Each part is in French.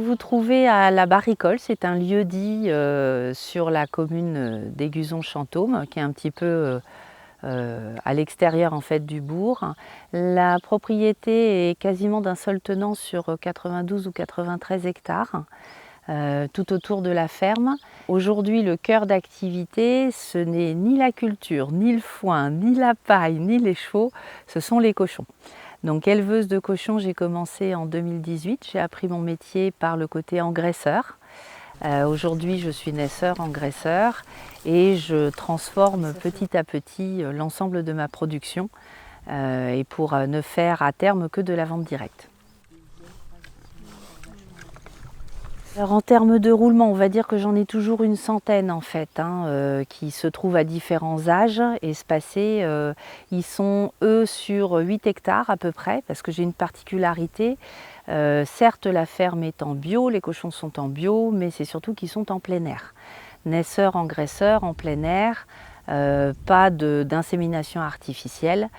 vous trouver à la Barricole. C'est un lieu-dit sur la commune d'Aiguzon-Chantôme, qui est un petit peu à l'extérieur en fait du bourg. La propriété est quasiment d'un seul tenant sur 92 ou 93 hectares. Tout autour de la ferme. Aujourd'hui, le cœur d'activité, ce n'est ni la culture, ni le foin, ni la paille, ni les chevaux, ce sont les cochons. Donc éleveuse de cochons, j'ai commencé en 2018. J'ai appris mon métier par le côté engraisseur. Aujourd'hui, je suis naisseur-engraisseur et je transforme petit à petit l'ensemble de ma production et pour ne faire à terme que de la vente directe. Alors en termes de roulement, on va dire que j'en ai toujours une centaine en fait, qui se trouvent à différents âges espacés. Ils sont eux sur 8 hectares à peu près, parce que j'ai une particularité. Certes, la ferme est en bio, les cochons sont en bio, mais c'est surtout qu'ils sont en plein air. Naisseurs, engraisseurs, en plein air, pas d'insémination artificielle.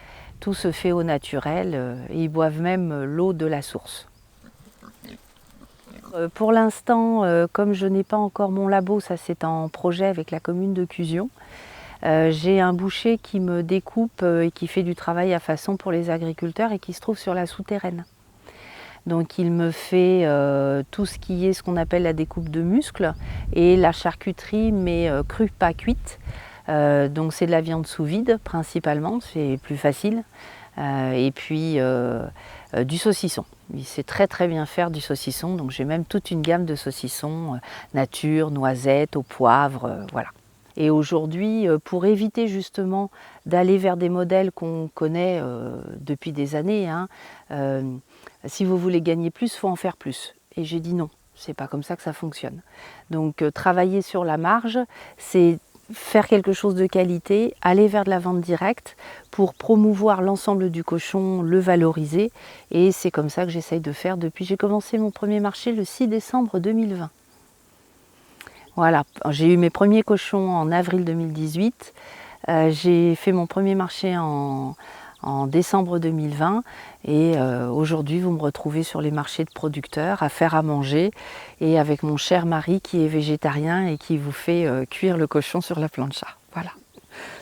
Tout se fait au naturel et ils boivent même l'eau de la source. Pour l'instant, comme je n'ai pas encore mon labo, ça c'est en projet avec la commune de Cuzion, j'ai un boucher qui me découpe et qui fait du travail à façon pour les agriculteurs et qui se trouve sur la souterraine. Donc il me fait tout ce qui est ce qu'on appelle la découpe de muscles et la charcuterie, mais crue, pas cuite. Donc c'est de la viande sous vide principalement, c'est plus facile. Et puis du saucisson. Il sait très très bien faire du saucisson, donc j'ai même toute une gamme de saucissons nature, noisettes, au poivre, voilà. Et aujourd'hui, pour éviter justement d'aller vers des modèles qu'on connaît depuis des années, si vous voulez gagner plus, il faut en faire plus. Et j'ai dit non, c'est pas comme ça que ça fonctionne. Donc travailler sur la marge, c'est faire quelque chose de qualité, aller vers de la vente directe pour promouvoir l'ensemble du cochon, le valoriser. Et c'est comme ça que j'essaye de faire depuis. J'ai commencé mon premier marché le 6 décembre 2020. Voilà, j'ai eu mes premiers cochons en avril 2018. J'ai fait mon premier marché en décembre 2020 et aujourd'hui vous me retrouvez sur les marchés de producteurs à faire à manger et avec mon cher mari qui est végétarien et qui vous fait cuire le cochon sur la plancha. Voilà.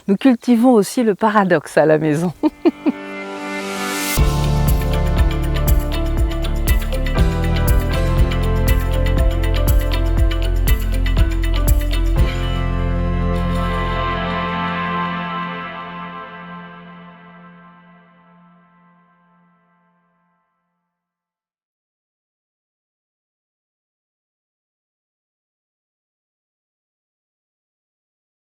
Nous cultivons aussi le paradoxe à la maison.